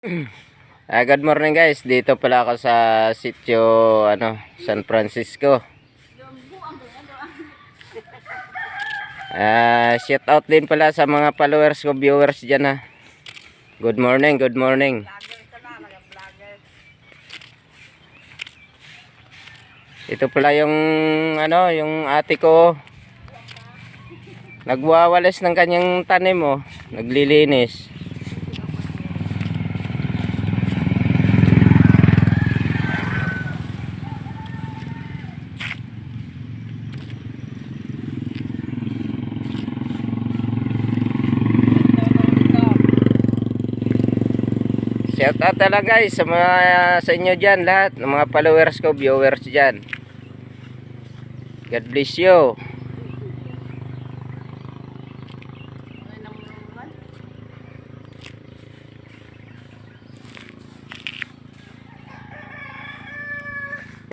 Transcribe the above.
Good morning guys. Dito pala ako sa sitio San Francisco. Shout out din pala sa mga followers ko, viewers diyan ha. Good morning, good morning. Ito pala yung yung ate ko. Nagwawalis ng kanyang tanim naglilinis. Shout out lang guys sa inyo dyan lahat, ng mga followers ko, viewers dyan. God bless you.